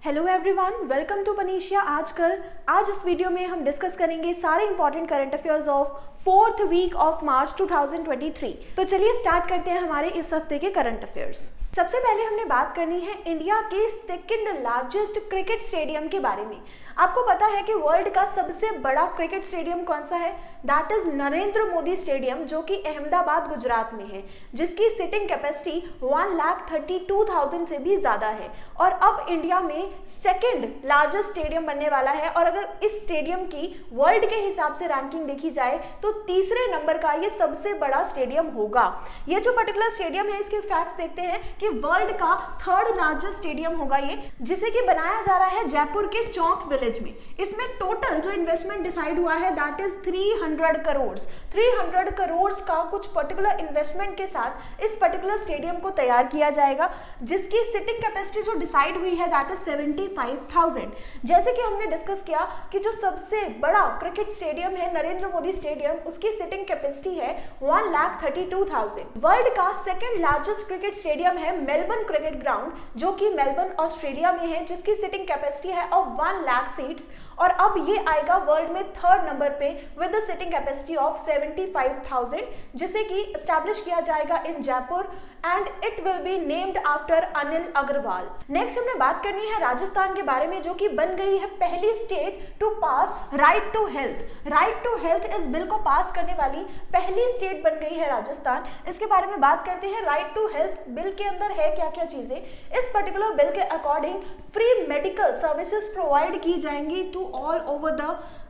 Hello everyone, welcome to panacea आजकल। आज इस वीडियो में हम डिस्कस करेंगे सारे important current affairs of 4th week of March 2023। तो चलिए स्टार्ट करते हैं हमारे इस हफ्ते के करंट अफेयर्स। सबसे पहले हमने बात करनी है इंडिया के सेकंड लार्जेस्ट क्रिकेट स्टेडियम के बारे में। आपको पता है कि वर्ल्ड का सबसे बड़ा क्रिकेट स्टेडियम कौन सा है? That is Narendra Modi stadium, जो कि अहमदाबाद गुजरात में है, जिसकी सिटिंग कैपेसिटी 1,32,000 से भी ज्यादा है और अब इंडिया में सेकंड लार्जेस्ट स्टेडियम बनने वाला है। और अगर इस स्टेडियम की वर्ल्ड के हिसाब से रैंकिंग देखी जाए तो तीसरे नंबर का ये सबसे बड़ा स्टेडियम होगा। ये जो पर्टिकुलर स्टेडियम है, इसके फैक्ट्स देखते हैं कि वर्ल्ड का थर्ड लार्जेस्ट स्टेडियम होगा ये, जिसे कि बनाया जा रहा है जयपुर के चौक विलेज में। इसमें टोटल जो इन्वेस्टमेंट डिसाइड हुआ है दैट इज 300 करोड़। 300 करोड़ का कुछ पर्टिकुलर इन्वेस्टमेंट के साथ इस पर्टिकुलर स्टेडियम को तैयार किया जाएगा, जिसकी सिटिंग कैपेसिटी जो डिसाइड हुई है दैट इज 75,000। जैसे कि हमने डिस्कस किया कि जो सबसे बड़ा क्रिकेट स्टेडियम है नरेंद्र मोदी स्टेडियम, उसकी सिटिंग कैपेसिटी है 1,32,000। वर्ल्ड का सेकंड लार्जेस्ट क्रिकेट स्टेडियम है मेलबर्न क्रिकेट ग्राउंड, जो कि मेलबर्न ऑस्ट्रेलिया में है, जिसकी सिटिंग कैपेसिटी है ऑफ 1 लाख सीट्स। और अब ये आएगा वर्ल्ड में थर्ड नंबर पे with the seating capacity of 75,000, जिसे कि एस्टैब्लिश किया जाएगा in Jaipur and it will be named after Anil Agarwal. Next हमने बात करनी है राजस्थान के बारे में, जो कि बन गई है पहली state to pass right to health. Right to health इस बिल को पास करने वाली पहली स्टेट बन गई है राजस्थान। इसके बारे में बात करते हैं। राइट टू हेल्थ बिल के अंदर है क्या क्या चीजें? इस पर्टिकुलर बिल के according free medical services provide की जाएंगी to all over the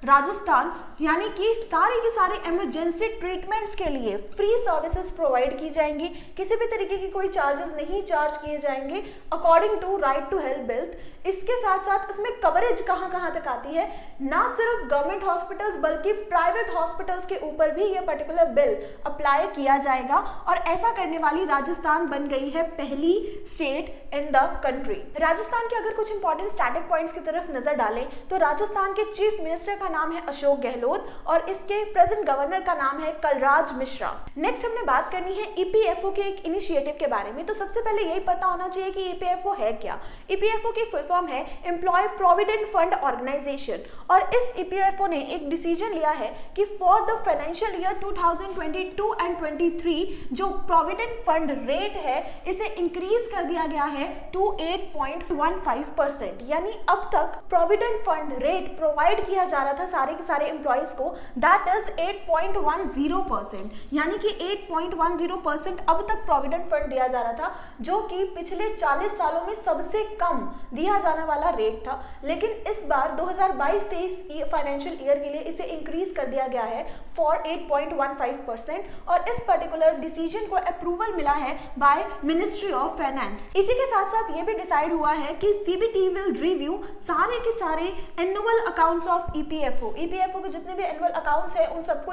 Rajasthan, यानी कि सारे के सारे इमरजेंसी ट्रीटमेंट्स के लिए फ्री सर्विसेज प्रोवाइड की जाएंगी। किसी भी तरीके की कोई चार्जेस नहीं चार्ज किए जाएंगे according to right to health bill. इसके साथ साथ इसमें कवरेज कहां तक आती है? ना सिर्फ गवर्नमेंट हॉस्पिटल्स बल्कि प्राइवेट हॉस्पिटल्स के ऊपर भी ये पर्टिकुलर बिल अप्लाई किया जाएगा। और ऐसा करने वाली राजस्थान बन गई है पहली state in the country. Rajasthan के अगर कुछ इंपॉर्टेंट स्टैटिक पॉइंट्स की तरफ नजर डालें तो राजस्थान के चीफ मिनिस्टर का नाम है अशोक गहलोत और इसके प्रेजेंट गवर्नर का नाम है कलराज मिश्रा। नेक्स्ट हमने बात करनी है ईपीएफओ के एक इनिशिएटिव के बारे में। तो सबसे पहले यही पता होना चाहिए कि ईपीएफओ है क्या। ईपीएफओ की फुल फॉर्म है एम्प्लॉय प्रोविडेंट फंड ऑर्गेनाइजेशन। और इस ईपीएफओ ने एक डिसीजन लिया है कि for the financial year 2022 and 23 जो प्रोविडेंट फंड रेट है इसे इंक्रीज कर दिया गया है टू 8.15%। यानी अब तक प्रोविडेंट फंड रेट प्रोवाइड किया जा रहा था सारे के सारे एम्प्लॉइज को, दैट इज 8.10%। यानी कि 8.10% अब तक प्रोविडेंट फंड दिया जा रहा था, जो कि पिछले 40 सालों में सबसे कम दिया जाने वाला रेट था। लेकिन इस बार 2022-23 फाइनेंशियल ईयर के लिए इसे इंक्रीज कर दिया गया है फॉर 8.15%। और इस पर्टिकुलर डिसीजन को अप्रूवल मिला है बाय मिनिस्ट्री ऑफ फाइनेंस। इसी के साथ साथ ये भी डिसाइड हुआ है कि सीबीटी विल रिव्यू सारे के सारे एनुअल अकाउंट्स ऑफ ईपीएफओ के जितने भी एनुअल अकाउंट्स हैं उन सबको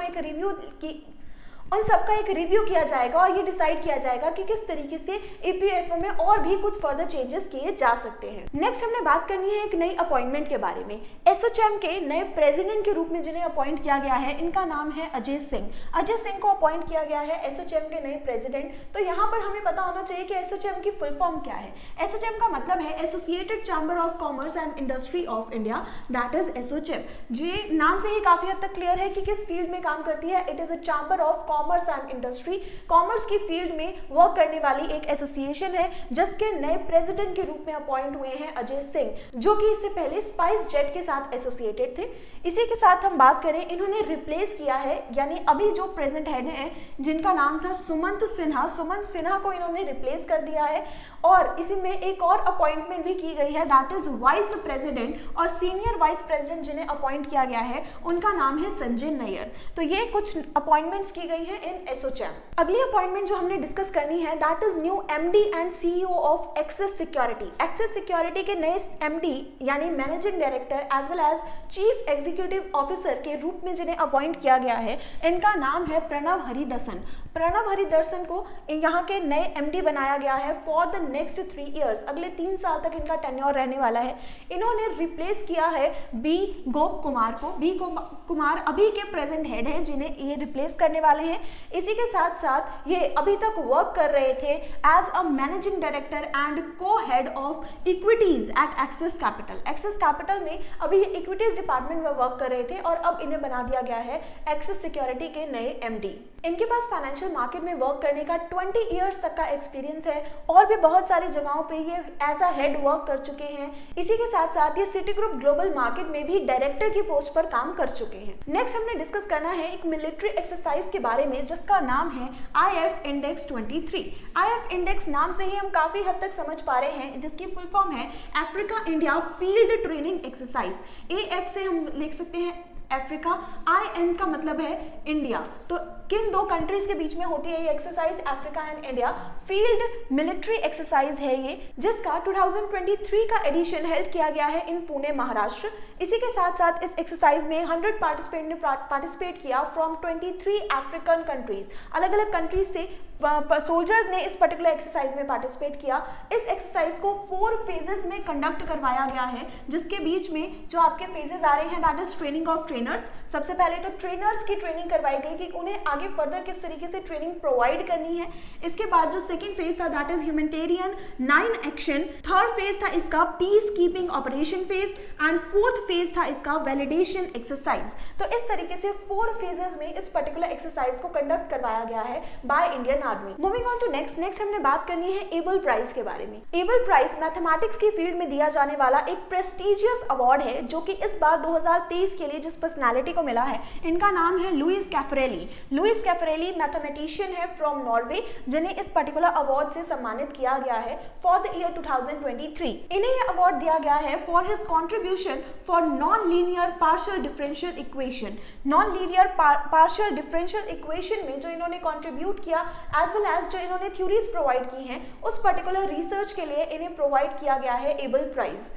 उन सबका एक रिव्यू किया जाएगा और ये डिसाइड किया जाएगा कि किस तरीके से ईपीएफओ में और भी कुछ फर्दर चेंजेस किए जा सकते हैं। नेक्स्ट हमने बात करनी है एक नई अपॉइंटमेंट के बारे में। एसोचैम के नए प्रेसिडेंट के रूप में जिन्हें अपॉइंट किया गया है इनका नाम है अजय सिंह। अजय सिंह को अपॉइंट किया गया है एसोचैम के नए प्रेसिडेंट। तो यहाँ पर हमें पता होना चाहिए कि एसोचैम की फुल फॉर्म क्या है। एसोचैम का मतलब है associated chamber of commerce and industry of India, that is ASSOCHAM. ये नाम से ही काफी हद तक क्लियर है कि किस फील्ड में काम करती है। It is a chamber of commerce and industry. Commerce की फील्ड में वर्क करने वाली एक एसोसिएशन है, जिसके नए प्रेसिडेंट के रूप में अपॉइंट हुए हैं अजय सिंह, जो कि इससे पहले स्पाइस जेट के साथ एसोसिएटेड थे। इसी के साथ हम बात करें, इन्होंने रिप्लेस किया है, यानी अभी जो प्रेजेंट हेड हैं जिनका नाम था सुमंत सिन्हा को इन्होंने रिप्लेस कर दिया है। और इसी में एक और अपॉइंटमेंट भी की गई है, दैट इज वाइस प्रेसिडेंट और सीनियर वाइस प्रेसिडेंट जिन्हें अपॉइंट किया गया है उनका नाम है संजय नायर। तो ये कुछ अपॉइंटमेंट्स की गई है इन एसोचैम। अगली अपॉइंटमेंट जो हमने डिस्कस करनी है that is new MD and CEO of Axis security. Axis security के नए एमडी यानी managing director as well as chief executive officer के रूप में जिन्हें अपॉइंट किया गया है इनका नाम है प्रणव हरिदर्शन। प्रणव हरिदर्शन को यहाँ के नए एमडी बनाया गया है फॉर द नेक्स्ट 3 इयर्स, अगले 3 साल तक इनका टेन्योर रहने वाला है, इन्होंने रिप्लेस किया है बी गोप कुमार को। बी कुमार अभी के प्रेजेंट हेड हैं जिन्हें ये रिप्लेस करने वाले हैं। इसी के साथ साथ ये अभी तक वर्क कर रहे थे as a managing director and co head of equities at Axis Capital. Axis Capital में अभी ये इक्विटीज डिपार्टमेंट में वर्क कर रहे थे और अब इन्हें बना दिया गया है एक्सिस सिक्योरिटी के नए एमडी। इनके पास फाइनेंशियल मार्केट में वर्क करने का 20 इयर्स तक का एक्सपीरियंस है और भी बहुत सारी जगहों पे ये एज अ हेड वर्क कर चुके हैं। इसी के साथ साथ ये सिटी ग्रुप ग्लोबल मार्केट में भी डायरेक्टर की पोस्ट पर काम कर चुके हैं। नेक्स्ट हमने डिस्कस करना है एक मिलिट्री एक्सरसाइज के बारे में जिसका नाम है IF इंडेक्स 23। IF इंडेक्स नाम से ही हम काफी हद तक समझ पा रहे हैं, जिसकी फुल फॉर्म है Africa India field training exercise. AF से हम लिख सकते हैं अफ्रीका, IN का मतलब है इंडिया। तो किन दो कंट्रीज के बीच में होती है ये exercise? Africa and India field military exercise है ये, जिसका 2023 का एडिशन हेल्ड किया गया है इन पुणे महाराष्ट्र। इसी के साथ साथ इस एक्सरसाइज में 100 पार्टिसिपेंट ने पार्टिसिपेट किया फ्रॉम 23 अफ्रीकन कंट्रीज। अलग अलग कंट्रीज से सोल्जर्स ने इस पर्टिकुलर एक्सरसाइज में पार्टिसिपेट किया। इस एक्सरसाइज को 4 फेजेस में कंडक्ट करवाया गया है, जिसके बीच में जो आपके फेजेस आ रहे हैं that is training of trainers. सबसे पहले तो ट्रेनर्स की ट्रेनिंग करवाई गई कि उन्हें आगे फर्दर किस तरीके से ट्रेनिंग प्रोवाइड करनी है। इसके बाद जो सेकंड फेज था that is humanitarian 9 action. Third phase था इसका peace keeping operation phase and fourth phase था इसका वैलिडेशन एक्सरसाइज। तो इस तरीके से 4 फेजेस में इस पर्टिकुलर एक्सरसाइज को कंडक्ट करवाया गया है by Indian army. Moving on to next हमने बात करनी है एबल प्राइज के बारे में। एबल प्राइज मैथमेटिक्स की फील्ड में दिया जाने वाला एक प्रेस्टिजियस अवार्ड है जो कि इस बार 2023 के लिए जिस पर्सनालिटी को मिला है इनका नाम है Luis Caffarelli. Luis Caffarelli mathematician है फ्रॉम नॉर्वे, जिन्हें इस पर्टिकुलर अवार्ड से सम्मानित किया गया है फॉर द ईयर 2023। इन्हें यह अवार्ड दिया गया है for his contribution for non linear partial differential equation. Non linear partial differential equation में जो इन्होंने कंट्रीब्यूट किया एज वेल एज जो इन्होंने थ्योरीज प्रोवाइड की हैं उस पर्टिकुलर रिसर्च के लिए इन्हें प्रोवाइड किया गया है एबल प्राइज।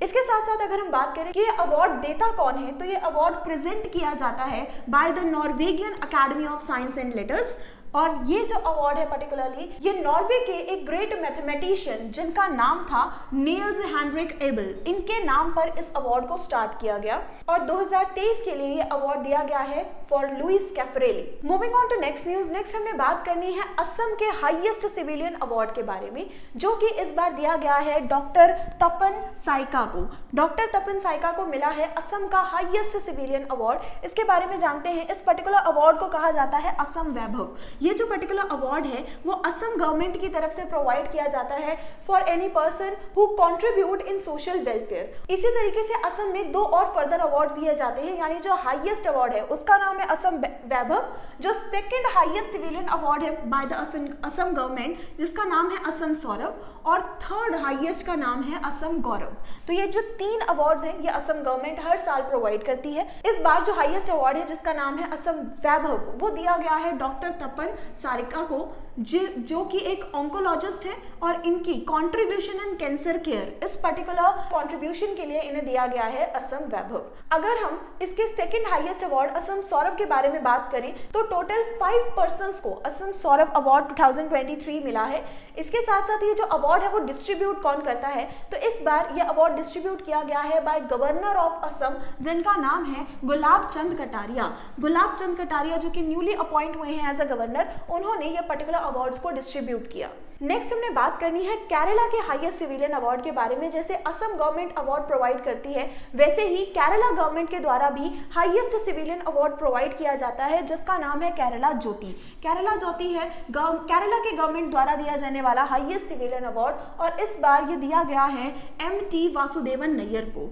इसके साथ साथ अगर हम बात करें कि ये अवार्ड देता कौन है, तो ये अवार्ड प्रेजेंट किया जाता है by the Norwegian academy of science and letters. और ये जो अवार्ड है पर्टिकुलरली ये नॉर्वे के एक ग्रेट मैथमेटिशियन जिनका नाम था नील्स हेनरिक एबल, इनके नाम पर इस अवार्ड को स्टार्ट किया गया और 2023 के लिए ये अवार्ड दिया गया है for Luis Caffarelli. Moving on to next news. Next हमने बात करनी है असम के हाईएस्ट सिविलियन अवार्ड के बारे में, जो कि इस बार दिया गया है डॉक्टर तपन साइका को। डॉक्टर तपन साइका को मिला है असम का हाईएस्ट सिविलियन अवार्ड। इसके बारे में जानते हैं। इस पर्टिकुलर अवार्ड को कहा जाता है असम वैभव। ये जो पर्टिकुलर अवार्ड है वो असम गवर्नमेंट की तरफ से प्रोवाइड किया जाता है for any person who contribute in social welfare. इसी तरीके से असम में 2 और फर्दर अवार्ड दिए जाते हैं, यानी जो हाईएस्ट अवार्ड है उसका नाम है असम वैभव, जो सेकंड हाईएस्ट सिविलियन अवार्ड है बाय द असम गवर्नमेंट जिसका नाम है असम सौरभ, और थर्ड हाईएस्ट का नाम है असम गौरव। तो ये जो 3 अवार्ड्स हैं ये असम गवर्नमेंट हर साल प्रोवाइड करती है। इस बार जो हाईएस्ट अवार्ड है जिसका नाम है असम वैभव वो दिया गया है डॉक्टर तपन सारिका को, जो कि एक ऑन्कोलॉजिस्ट है और इनकी कंट्रीब्यूशन इन कैंसर केयर, इस पर्टिकुलर कंट्रीब्यूशन के लिए इन्हें दिया गया है असम वैभव। अगर हम इसके second highest award Assam Saurabh के बारे में बात करें तो टोटल 5 पर्संस को असम सौरभ अवार्ड 2023 मिला है। इसके साथ साथ ये जो अवार्ड है वो डिस्ट्रीब्यूट कौन करता है, तो इस बार ये अवार्ड डिस्ट्रीब्यूट किया गया है बाय गवर्नर ऑफ असम जिनका नाम है गुलाब चंद कटारिया। गुलाब चंद कटारिया जो कि न्यूली अपॉइंट हुए हैं एज अ गवर्नर, उन्होंने ये पर्टिकुलर अवार्ड्स को डिस्ट्रीब्यूट किया। नेक्स्ट हमने बात करनी है केरला के हाईएस्ट सिविलियन अवार्ड के बारे में। जैसे असम गवर्नमेंट अवार्ड प्रोवाइड करती है वैसे ही केरला गवर्नमेंट के द्वारा भी हाईएस्ट सिविलियन अवार्ड प्रोवाइड किया जाता है जिसका नाम है केरला ज्योति। केरला ज्योति है केरला के गवर्नमेंट द्वारा दिया जाने वाला हाईएस्ट सिविलियन अवार्ड और इस बार ये दिया गया है MT वासुदेवन नैयर को।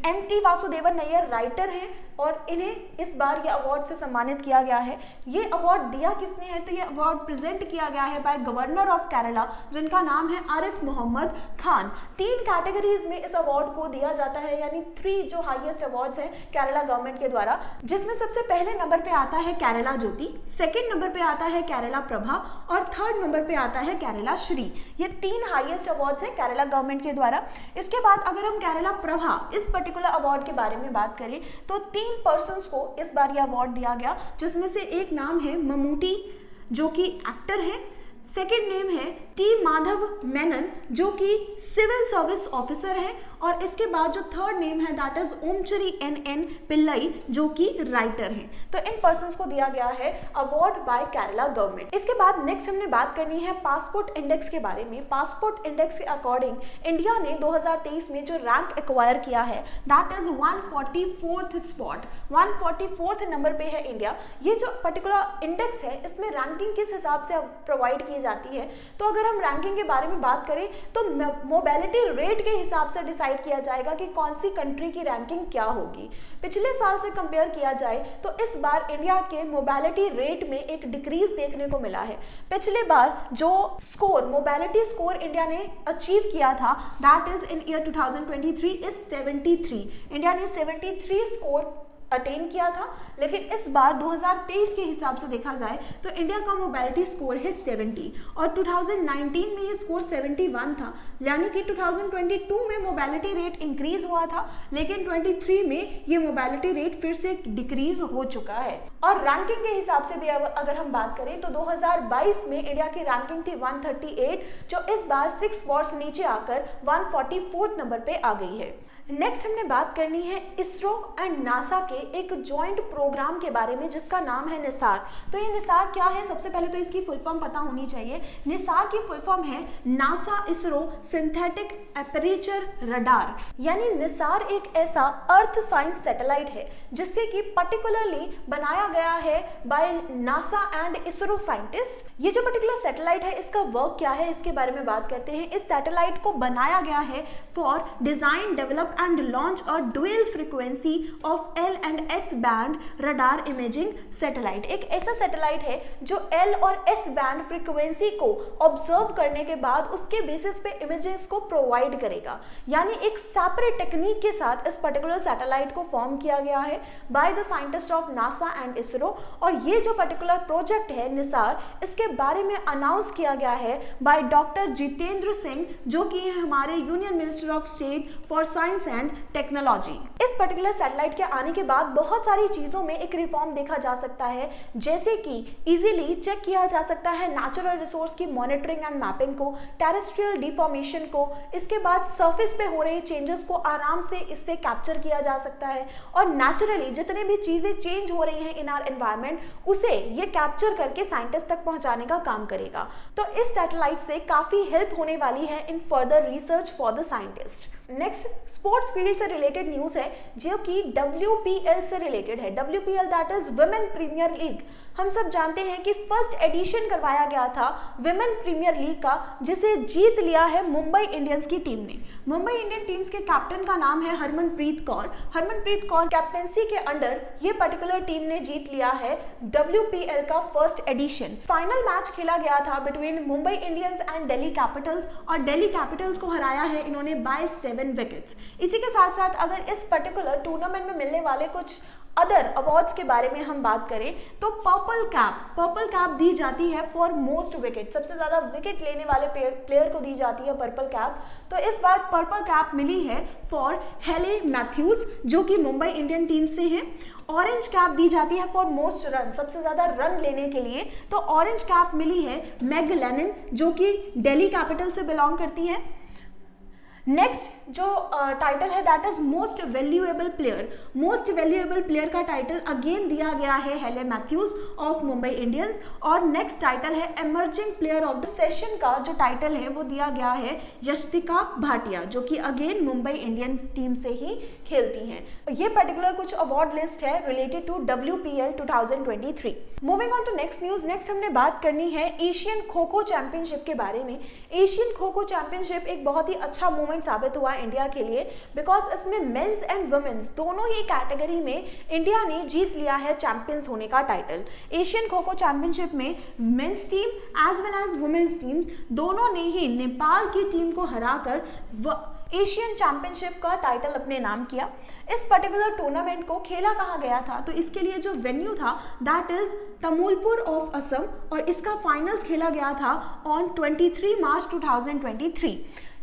MT वासुदेवन नैयर राइटर हैं और इन्हें इस बार ये अवार्ड से सम्मानित किया गया है। ये अवार्ड दिया किसने है, तो ये अवार्ड प्रेजेंट किया गया है बाय गवर्नर ऑफ केरला जिनका नाम है आरिफ मोहम्मद खान। 3 कैटेगरीज में इस अवार्ड को दिया जाता है, यानी 3 जो हाईएस्ट अवार्ड्स हैं केरला गवर्नमेंट के द्वारा, जिसमें सबसे पहले नंबर पे आता है केरला ज्योति, सेकेंड नंबर पे आता है केरला प्रभा और थर्ड नंबर पे आता है केरला श्री। ये 3 हाईएस्ट अवार्ड्स हैं केरला गवर्नमेंट के द्वारा। इसके बाद अगर हम केरला प्रभा इस पर्टिकुलर अवार्ड के बारे में बात करें तो 3 पर्सन्स को इस बार यह अवार्ड दिया गया, जिसमें से एक नाम है ममूटी जो कि एक्टर है, सेकेंड नेम है टी माधव मेनन जो कि सिविल सर्विस ऑफिसर है, और इसके बाद जो थर्ड नेम है दैट इज ओमचरी एन पिल्लई जो कि राइटर हैं। तो इन पर्संस को दिया गया है अवार्ड बाय केरला गवर्नमेंट। इसके बाद नेक्स्ट हमने बात करनी है पासपोर्ट इंडेक्स के बारे में। पासपोर्ट इंडेक्स के अकॉर्डिंग इंडिया ने 2023 में जो रैंक एक्वायर किया है that is 144th spot, 144th number पे है इंडिया। ये जो पर्टिकुलर इंडेक्स है इसमें रैंकिंग किस हिसाब से प्रोवाइड की जाती है, तो अगर हम रैंकिंग के बारे में बात करें तो मोबिलिटी रेट के हिसाब से डिसाइड किया जाएगा कि कौन सी कंट्री की रैंकिंग क्या होगी। पिछले साल से कंपेयर किया जाए तो इस बार इंडिया के मोबिलिटी रेट में एक डिक्रीज देखने को मिला है। पिछले बार जो स्कोर मोबिलिटी स्कोर इंडिया ने अचीव किया था that is in year 2023 is 73। India ने 73 स्कोर अटेन किया था, लेकिन इस बार 2023 के हिसाब से देखा जाए तो इंडिया का मोबिलिटी स्कोर है 70 और 2019 में ये स्कोर 71 था, यानी कि 2022 में मोबिलिटी रेट इंक्रीज हुआ था, लेकिन 23 में ये मोबिलिटी रेट फिर से डिक्रीज हो चुका है। और रैंकिंग के हिसाब से भी अगर हम बात करें तो 2022 में इंडिया की रैंकिंग थी 138 जो इस बार 6 स्पॉट्स नीचे आकर 144th नंबर पे आ गई है। नेक्स्ट हमने बात करनी है इसरो एंड नासा के एक जॉइंट प्रोग्राम के बारे में जिसका नाम है निसार। तो ये निसार क्या है, सबसे पहले तो इसकी फुल फॉर्म पता होनी चाहिए। निसार की फुल फॉर्म है NASA ISRO synthetic aperture radar, यानी निसार एक ऐसा अर्थ साइंस सैटेलाइट है जिससे कि पर्टिकुलरली बनाया गया है by NASA and ISRO scientist. ये जो पर्टिकुलर सैटेलाइट है इसका वर्क क्या है इसके बारे में बात करते हैं। इस सैटेलाइट को बनाया गया है for design develop and launch a dual frequency of L and S band radar imaging satellite। एक ऐसा सैटेलाइट है जो L और S बैंड फ्रीक्वेंसी को ऑब्जर्व करने के बाद उसके बेसिस पे इमेजेस को प्रोवाइड करेगा, यानी एक सेपरेट टेक्निक के साथ इस पर्टिकुलर सैटेलाइट को फॉर्म किया गया है by the scientist of NASA and ISRO. और ये जो पर्टिकुलर प्रोजेक्ट है निसार, इसके बारे में अनाउंस किया गया है बाय डॉक्टर जितेंद्र सिंह जो कि हमारे union minister of state for science and technology. इस पर्टिकुलर सैटेलाइट के आने के बाद बहुत सारी चीजों में एक रिफॉर्म देखा जा सकता है, जैसे कि इजीली चेक किया जा सकता है नेचुरल रिसोर्स की मॉनिटरिंग एंड मैपिंग को, टेरेस्ट्रियल डिफॉर्मेशन को, इसके बाद सरफेस पे हो रहे चेंजेस को आराम से इससे कैप्चर किया जा सकता है, और नेचुरली जितने भी चीजें चेंज हो रही हैं इन आवर एनवायरनमेंट उसे ये कैप्चर करके साइंटिस्ट तक पहुंचाने का काम करेगा। तो इस सैटेलाइट से काफी हेल्प होने वाली है in further research for the scientist. Next sports field से रिलेटेड न्यूज है जो कि WPL से रिलेटेड है। WPL that is women premiere league. हम सब जानते हैं कि फर्स्ट एडिशन करवाया गया था विमेन प्रीमियर लीग का, जिसे जीत लिया है मुंबई इंडियंस की टीम ने। मुंबई इंडियन टीम्स के कैप्टन का नाम है हरमनप्रीत कौर। हरमनप्रीत कौर कैप्टनसी के अंडर ये पर्टिकुलर टीम ने जीत लिया है WPL का फर्स्ट एडिशन। फाइनल मैच खेला गया था between Mumbai Indians and Delhi Capitals, और दिल्ली कैपिटल्स को हराया है इन्होंने बाय 7 विकेट्स। इसी के साथ साथ अगर इस पर्टिकुलर टूर्नामेंट में मिलने वाले कुछ अदर अवार्ड्स के बारे में हम बात करें तो पर्पल कैप दी जाती है फॉर मोस्ट विकेट। सबसे ज्यादा विकेट लेने वाले प्लेयर को दी जाती है पर्पल कैप। तो इस बार पर्पल कैप मिली है फॉर हेले मैथ्यूज जो कि मुंबई इंडियन टीम से है। ऑरेंज कैप दी जाती है फॉर मोस्ट रन, सबसे ज्यादा रन लेने के लिए। तो ऑरेंज कैप मिली है मैग लेनिन जो कि दिल्ली कैपिटल से बिलोंग करती है। नेक्स्ट जो टाइटल है that is most valuable player. Most valuable player का टाइटल अगेन दिया गया है हेले मैथ्यूज ऑफ मुंबई इंडियंस। और नेक्स्ट टाइटल है emerging player of the session का जो टाइटल है वो दिया गया है यशिका भाटिया जो कि अगेन मुंबई इंडियन टीम से ही खेलती हैं। ये पर्टिकुलर कुछ अवार्ड लिस्ट है related to WPL 2023। Moving on to next news. Next हमने बात करनी है एशियन खो खो चैंपियनशिप के बारे में। एशियन खो खो चैंपियनशिप एक बहुत ही अच्छा मूवमेंट साबित हुआ इंडिया के लिए, बिकॉज इसमें मेंस एंड वुमेन्स दोनों ही कैटेगरी में इंडिया ने जीत लिया है चैंपियंस होने का टाइटल। एशियन खो खो चैंपियनशिप में men's team as well as women's teams दोनों ने ही नेपाल की टीम को हराकर एशियन चैंपियनशिप का टाइटल अपने नाम किया। इस पर्टिकुलर टूर्नामेंट को खेला कहाँ गया था, तो इसके लिए जो वेन्यू था that is Tamulpur of Assam, और इसका फाइनल्स खेला गया था ऑन 23 मार्च 2023।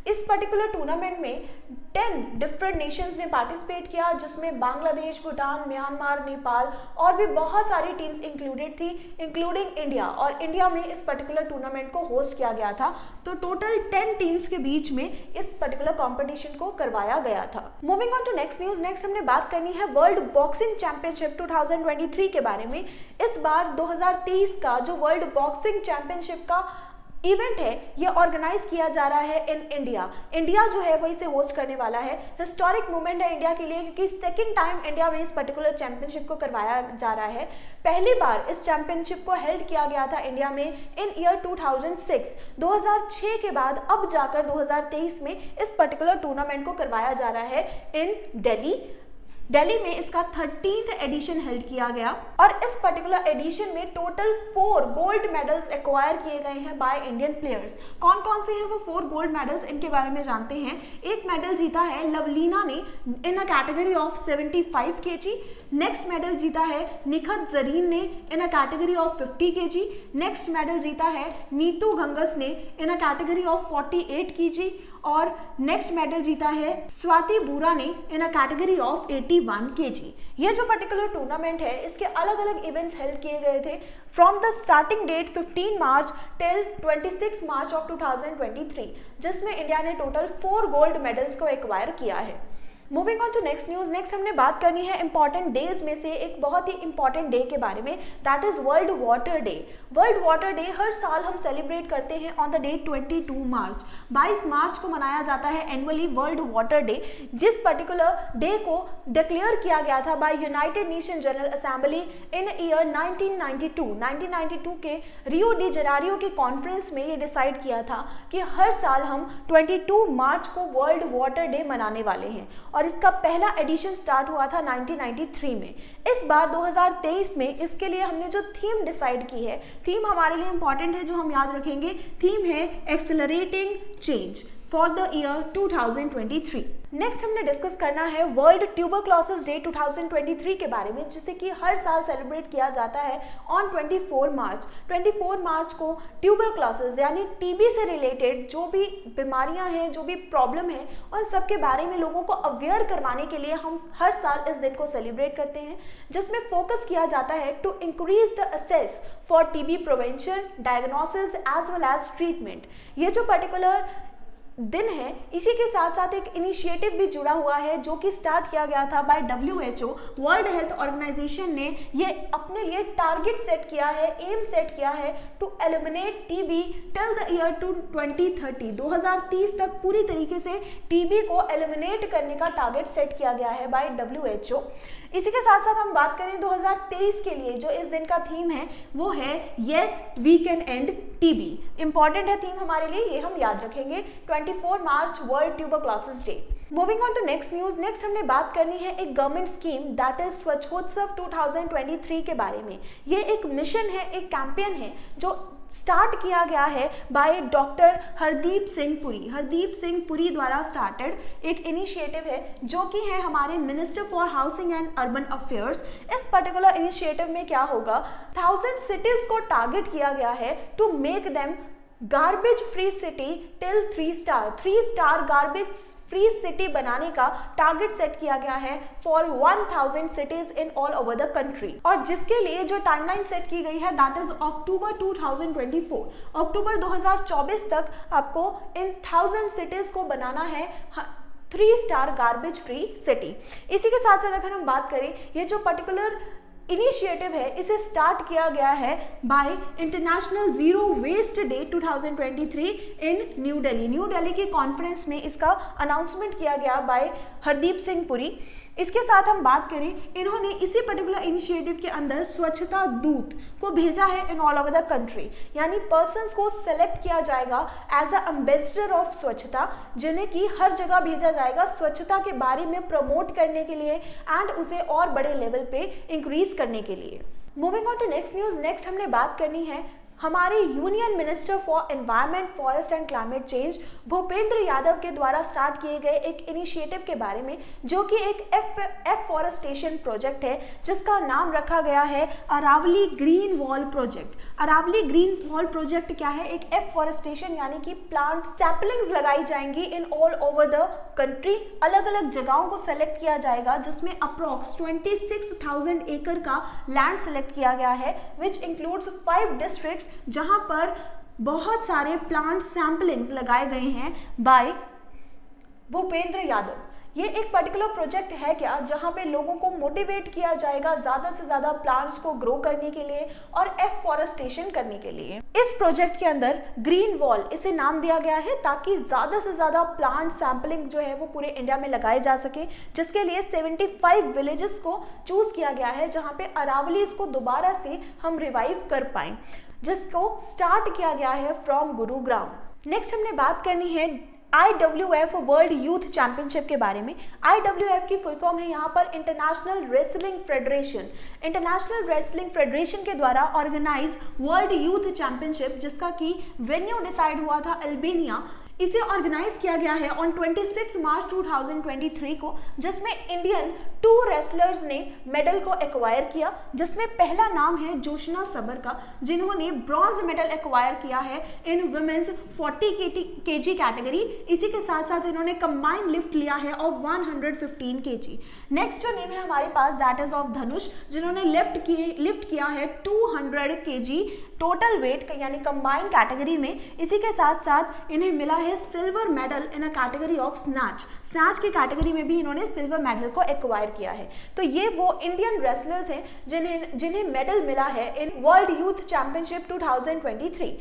इस पर्टिकुलर टूर्नामेंट में 10 डिफरेंट नेशंस ने पार्टिसिपेट किया, जिसमें बांग्लादेश, भूटान, म्यांमार, नेपाल और भी बहुत सारी टीम्स इंक्लूडेड थी, इंक्लूडिंग इंडिया। और इंडिया में इस पर्टिकुलर टूर्नामेंट को होस्ट किया गया था। तो टोटल 10 टीम्स के बीच में इस पर्टिकुलर कॉम्पिटिशन को करवाया गया था। Moving on to next news, next हमने बात करनी है वर्ल्ड बॉक्सिंग चैंपियनशिप 2023 के बारे में। इस बार 2023 का जो वर्ल्ड बॉक्सिंग चैंपियनशिप का इवेंट है ये ऑर्गेनाइज किया जा रहा है इन इंडिया। इंडिया जो है वो इसे होस्ट करने वाला है। हिस्टोरिक मोमेंट है इंडिया के लिए, क्योंकि सेकंड टाइम इंडिया में इस पर्टिकुलर चैंपियनशिप को करवाया जा रहा है। पहली बार इस चैंपियनशिप को हेल्ड किया गया था इंडिया में इन ईयर 2006। 2006 के बाद अब जाकर 2023 में इस पर्टिकुलर टूर्नामेंट को करवाया जा रहा है इन दिल्ली में इसका 13th एडिशन हेल्ड किया गया। और इस पर्टिकुलर एडिशन में टोटल 4 गोल्ड मेडल्स एक्वायर किए गए हैं बाय इंडियन प्लेयर्स। कौन कौन से हैं वो 4 गोल्ड मेडल्स, इनके बारे में जानते हैं। एक मेडल जीता है लवलीना ने in a category of 75 kg। Next medal जीता है निखत जरीन ने in a category of 50 kg। Next medal जीता है नीतू गंगस ने in a category of 48 kg। और नेक्स्ट मेडल जीता है स्वाति बुरा ने in a category of 81 kg। ये जो पर्टिकुलर टूर्नामेंट है इसके अलग अलग इवेंट्स हेल्ड किए गए थे from the starting date 15 March till 26 March of 2023, जिसमें इंडिया ने टोटल 4 गोल्ड मेडल्स को एक्वायर किया है। Moving on to next news, next हमने बात करनी है इंपॉर्टेंट डेज में से एक बहुत ही इंपॉर्टेंट डे के बारे में, that is world water day. World water day हर साल हम सेलिब्रेट करते हैं ऑन द डे 22 मार्च। 22 मार्च को मनाया जाता है एनुअली वर्ल्ड वाटर डे, जिस पर्टिकुलर डे को डिक्लेयर किया गया था by United Nation General Assembly in year 1992 के रियो डी जेनेरियो के कॉन्फ्रेंस में ये डिसाइड किया था कि हर साल हम 22 मार्च को वर्ल्ड वाटर डे मनाने वाले हैं। और इसका पहला एडिशन स्टार्ट हुआ था 1993 में। इस बार 2023 में इसके लिए हमने जो थीम डिसाइड की है, थीम हमारे लिए इंपॉर्टेंट है जो हम याद रखेंगे। थीम है accelerating change for the year 2023। Next हमने डिस्कस करना है वर्ल्ड ट्यूबरक्लोसिस डे 2023 के बारे में, जिसे कि हर साल सेलिब्रेट किया जाता है ऑन 24 मार्च। 24 मार्च को ट्यूबरक्लोसिस यानी टीबी से रिलेटेड जो भी बीमारियां हैं, जो भी प्रॉब्लम है, उन सब के बारे में लोगों को अवेयर करवाने के लिए हम हर साल इस दिन को सेलिब्रेट करते हैं, जिसमें फोकस किया जाता है to increase the access for TB prevention, diagnosis as well as treatment. ये जो पर्टिकुलर दिन है इसी के साथ साथ एक इनिशिएटिव भी जुड़ा हुआ है जो कि स्टार्ट किया गया था by WHO, world health organization ने ये अपने लिए टारगेट सेट किया है, एम सेट किया है to eliminate TB till the year 2030। 2030 तक पूरी तरीके से टीबी को एलिमिनेट करने का टारगेट सेट किया गया है बाय WHO। इसी के साथ साथ हम बात करें 2023 के लिए जो इस दिन का थीम है वो है yes we can end TB. Important है थीम हमारे लिए, ये हम याद रखेंगे। 24 March world tuberculosis day. Moving on to next news, next हमने बात करनी है एक government scheme that is Swachhotsav 2023 के बारे में। ये एक मिशन है, एक कैंपेन है जो स्टार्ट किया गया है बाय डॉक्टर हरदीप सिंह पुरी द्वारा स्टार्टेड एक इनिशिएटिव है जो कि है हमारे minister for housing and urban affairs. इस पर्टिकुलर इनिशिएटिव में क्या होगा, 1000 सिटीज को टारगेट किया गया है to make them garbage free city till 3 star garbage free city बनाने का टारगेट सेट किया गया है for 1000 cities in all over the country. और जिसके लिए जो टाइमलाइन सेट की गई है दैट इज अक्टूबर 2024। अक्टूबर 2024 तक आपको इन 1000 सिटीज को बनाना है 3 स्टार गार्बेज फ्री सिटी। इसी के साथ साथ अगर हम बात करें, ये जो पर्टिकुलर इनिशिएटिव है इसे स्टार्ट किया गया है by international zero waste day 2023 in new Delhi के कॉन्फ्रेंस में इसका अनाउंसमेंट किया गया बाय हरदीप सिंह पुरी। इसके साथ हम बात करें, इन्होंने इसी पर्टिकुलर इनिशिएटिव के अंदर स्वच्छता दूत को भेजा है इन ऑल ओवर द कंट्री, यानी पर्सन्स को सेलेक्ट किया जाएगा एज अ एम्बेसडर ऑफ स्वच्छता, जिन्हें कि हर जगह भेजा जाएगा स्वच्छता के बारे में प्रमोट करने के लिए एंड उसे और बड़े लेवल पे इंक्रीज करने के लिए। Moving on to next news, next हमने बात करनी है हमारे union minister for environment, forest and climate change Bhupendra Yadav के द्वारा स्टार्ट किए गए एक इनिशिएटिव के बारे में, जो कि एक एफॉरेस्टेशन प्रोजेक्ट है जिसका नाम रखा गया है Aravalli green wall project. Aravalli green wall project क्या है? एक एफॉरेस्टेशन यानी कि प्लांट सैपलिंग्स लगाई जाएंगी इन ऑल ओवर द कंट्री। अलग अलग जगहों को सेलेक्ट किया जाएगा जिसमें अप्रॉक्स 26,000 एकड़ का लैंड सेलेक्ट किया गया है, विच इंक्लूड्स 5 डिस्ट्रिक्ट्स जहां पर बहुत सारे प्लांट सैम्पलिंग्स लगाए गए हैं बाय भूपेंद्र यादव। ये एक पर्टिकुलर प्रोजेक्ट है क्या जहां पे लोगों को मोटिवेट किया जाएगा ज़्यादा से ज़्यादा प्लांट्स को ग्रो करने के लिए और एफॉरेस्टेशन करने के लिए। इस प्रोजेक्ट के अंदर ग्रीन वॉल इसे नाम दिया गया है ताकि ज़्यादा से ज़्यादा प्लांट सैम्पलिंग जो है वो पूरे इंडिया में लगाए जा सके, जिसके लिए 75 विलेजेस को चूज किया गया है जहाँ पे अरावलीज को दोबारा से हम रिवाइव कर पाएं, जिसको स्टार्ट किया गया है फ्रॉम गुरुग्राम। नेक्स्ट हमने बात करनी है IWF वर्ल्ड यूथ चैंपियनशिप के बारे में। IWF की फुल फॉर्म है यहाँ पर international wrestling federation. International wrestling federation के द्वारा ऑर्गेनाइज वर्ल्ड यूथ चैंपियनशिप, जिसका कि वेन्यू डिसाइड हुआ था अल्बानिया। इसे ऑर्गेनाइज किया गया है ऑन 26 मार्च 2023 को, जिसमें इंडियन 2 रेसलर्स ने मेडल को एक्वायर किया, जिसमें पहला नाम है जोशना सबर का, जिन्होंने ब्रॉन्ज मेडल एक्वायर किया है इन वुमेन्स 40 kg कैटेगरी। इसी के साथ साथ इन्होंने कंबाइंड लिफ्ट लिया है ऑफ 115 kg। नेक्स्ट जो नेम है हमारे पास दैट इज ऑफ धनुष, जिन्होंने लिफ्ट किया है 200 kg टोटल वेट यानी कंबाइंड कैटेगरी में। इसी के साथ साथ इन्हें मिला है silver medal in a category of snatch की कैटेगरी में भी इन्होंने सिल्वर मेडल को एक्वायर किया है। तो ये वो इंडियन रेसलर्स हैं जिन्हें मेडल मिला है in world youth championship 2023।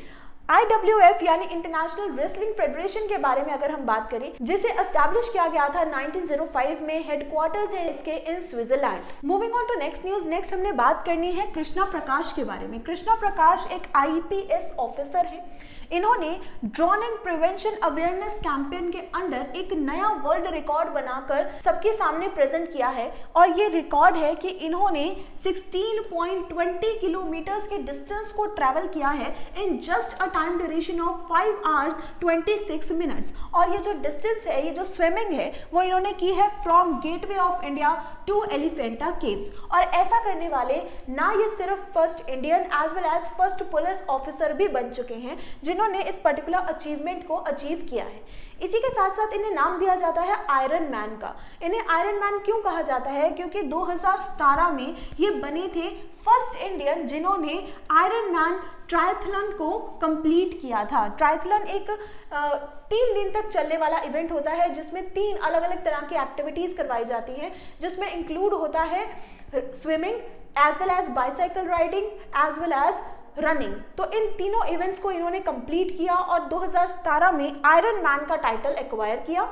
IWF यानी इंटरनेशनल रेसलिंग फेडरेशन के बारे में अगर हम बात करें, जिसे एस्टैब्लिश किया गया था 1905 में, हेडक्वार्टर्स है इसके in Switzerland. Moving on to next news. Next हमने बात करनी है कृष्णा प्रकाश के बारे में। कृष्णा प्रकाश एक IPS ऑफिसर है। इन्होंने ड्रोनिंग प्रिवेंशन अवेयरनेस कैंपेन के अंडर एक नया वर्ल्ड रिकॉर्ड बनाकर सबके सामने प्रेजेंट किया है, और ये रिकॉर्ड है कि इन्होंने 16.20 किलोमीटर्स के डिस्टेंस को ट्रैवल किया है in just a time duration of 5 hours 26 minutes। और ये जो डिस्टेंस है, ये जो स्विमिंग है, वो इन्होंने की है from gateway of India to Elephanta caves. और ऐसा करने वाले ना ये सिर्फ first Indian as well as first police officer भी बन चुके हैं जिन्होंने इस पर्टिकुलर अचीवमेंट को अचीव किया है। इसी के साथ साथ इन्हें नाम दिया जाता है आयरन मैन का। इन्हें आयरन मैन क्यों कहा जाता है? क्योंकि 2017 में ये बने थे फर्स्ट इंडियन जिन्होंने आयरन मैन ट्रायथलन को कंप्लीट किया था। ट्रायथलन एक 3 दिन तक चलने वाला इवेंट होता है जिसमें 3 अलग अलग तरह की एक्टिविटीज करवाई जाती हैं, जिसमें इंक्लूड होता है swimming as well as bicycle riding as well as running. तो इन तीनों इवेंट्स को इन्होंने कंप्लीट किया और 2017 में आयरन मैन का टाइटल एक्वायर किया।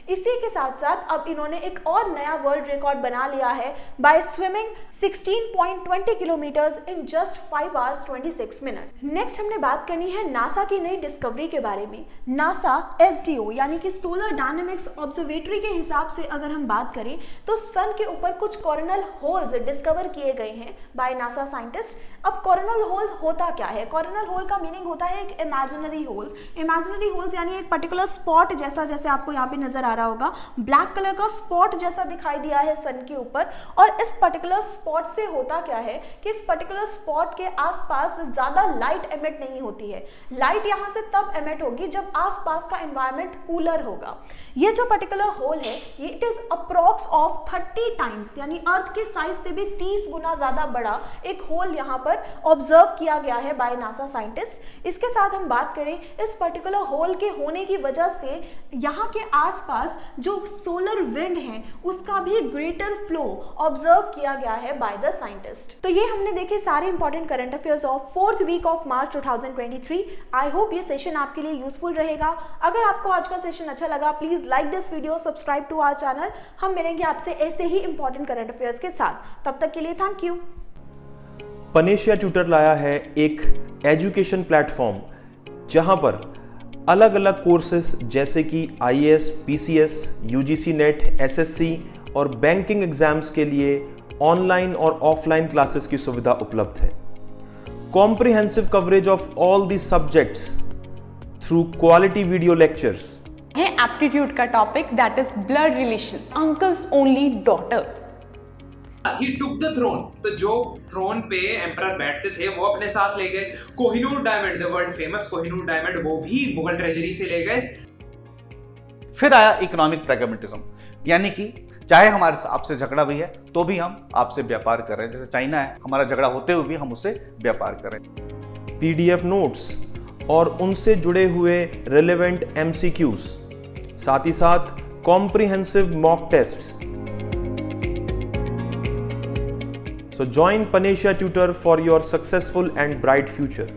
इसी के साथ साथ अब इन्होंने एक और नया वर्ल्ड रिकॉर्ड बना लिया है by swimming 16.20 kilometres in just 5 hours 26 minutes। Next हमने बात करनी है नासा की नई डिस्कवरी के बारे में। नासा SDO यानी कि सोलर डायनेमिक्स ऑब्जर्वेटरी के हिसाब से अगर हम बात करें तो सन के ऊपर कुछ कोरोनल होल्स डिस्कवर किए गए हैं बाय नासा साइंटिस्ट। अब कोरोनल होल होता क्या है? कोरोनल होल का मीनिंग होता है एक इमेजिनरी होल्स। इमेजिनरी होल्स यानी एक पर्टिकुलर स्पॉट जैसा, जैसे आपको यहाँ पे नजर आ रहा होगा, ब्लैक कलर का स्पॉट जैसा दिखाई दिया है सन के ऊपर। और इस पर्टिकुलर स्पॉट से होता क्या है कि इस पर्टिकुलर स्पॉट के आसपास ज्यादा लाइट एमिट नहीं होती है। लाइट यहाँ से तब एमिट होगी जब आसपास का एनवायरनमेंट कूलर होगा। ये जो पर्टिकुलर होल है, ये it is approx of 30 times यानी अर्थ के साइज से भी 30 गुना ज्यादा बड़ा एक होल यहाँ पर ऑब्जर्व किया गया है बाय नासा साइंटिस्ट। इसके साथ हम बात करें, इस पर्टिकुलर होल के होने की वजह से यहाँ के आसपास जो सोलर विंड है उसका भी ग्रेटर फ्लो ऑब्जर्व किया गया है बाय द साइंटिस्ट। तो ये हमने देखे सारे important current affairs of 4th week of March 2023। I hope ये सेशन आपके लिए यूजफुल रहेगा। अगर आपको आज का सेशन अच्छा लगा, please like this video, subscribe to our channel. हम मिलेंगे आपसे ऐसे ही इंपॉर्टेंट करंट अफेयर्स के साथ। तब तक के लिए थैंक यू। पनेशिया ट्यूटर लाया है एक एजुकेशन प्लेटफॉर्म जहां पर अलग अलग कोर्सेस जैसे कि IAS, PCS, UGC net, SSC और बैंकिंग एग्जाम्स के लिए ऑनलाइन और ऑफलाइन क्लासेस की सुविधा उपलब्ध है। comprehensive coverage of all the subjects through quality video lectures. है एप्टीट्यूड का topic that is blood relation, uncles only daughter. He took the throne. तो जो थ्रोन पे एम्परर बैठते थे वो अपने साथ ले गए। Kohinoor diamond, the world famous Kohinoor diamond, वो भी मुगल ट्रेजरी से ले गए। फिर आया इकोनॉमिक प्रैग्मेटिज्म, यानी कि चाहे हमारे आपसे झगड़ा भी है तो भी हम आपसे व्यापार कर रहे हैं। जैसे चाइना है, हमारा झगड़ा होते हुए भी हम उससे व्यापार कर रहे हैं। PDF नोट्स और उनसे जुड़े हुए रिलेवेंट MCQs, साथ ही साथ comprehensive mock tests. So join Panisha Tutor for your successful and bright future.